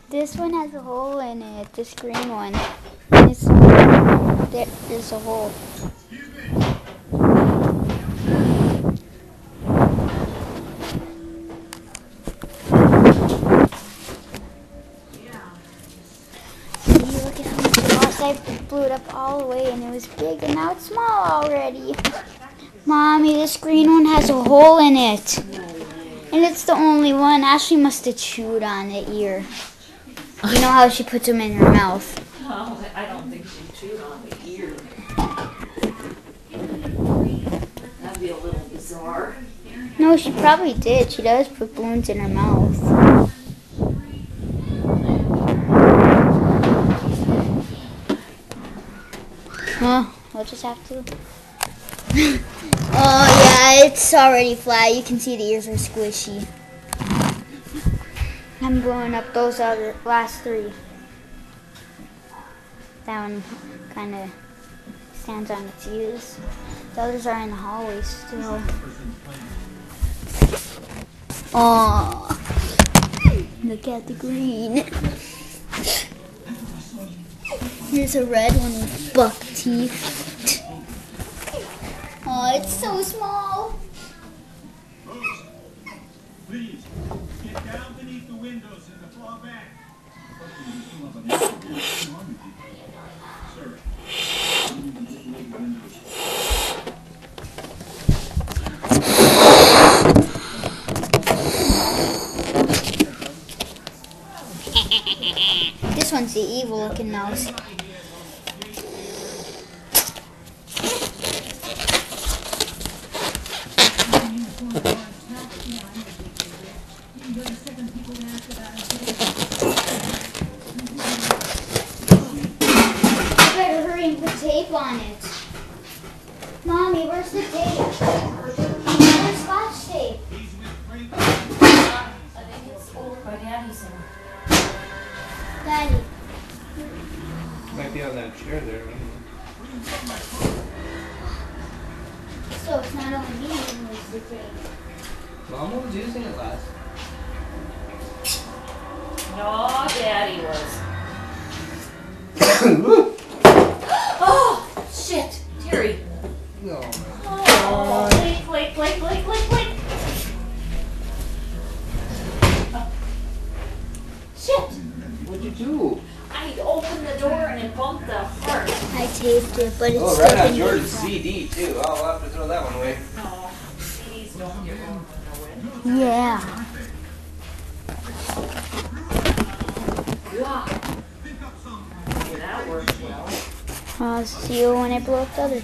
This one has a hole in it, this green one. There's a hole. See, look at how much it lost. I blew it up all the way and it was big and now it's small already. Mommy, this green one has a hole in it. And it's the only one. Ashley must have chewed on the ear. You know how she puts them in her mouth. No, I don't think she chewed on the ear. That'd be a little bizarre. No, she probably did. She does put balloons in her mouth. Huh? We'll just have to. Oh yeah, it's already flat. You can see the ears are squishy. I'm blowing up those other last three. That one kind of stands on its ears. The others are in the hallway still. Oh, look at the green. Here's a red one with buck teeth. Oh, it's so small. Please, get down beneath the windows in the far back. Sir. This one's the evil looking mouse. Tape on it. Mommy, where's the tape? Where's Scotch tape? I think it's over by Daddy's room. Daddy. Might be on that chair there. So it's not only me who needs the tape. Mama was using it last. No, Daddy was. Oh, shit. Terry. No. Oh, Blake. Shit. What'd you do? I opened the door and it bumped the heart. I taped it, but it's Oh, still right on gonna George's be CD too. I'll have to throw that one away. No, CDs don't get wrong fun. Yeah. God. Yeah, that worked well. I'll see you when I blow up the other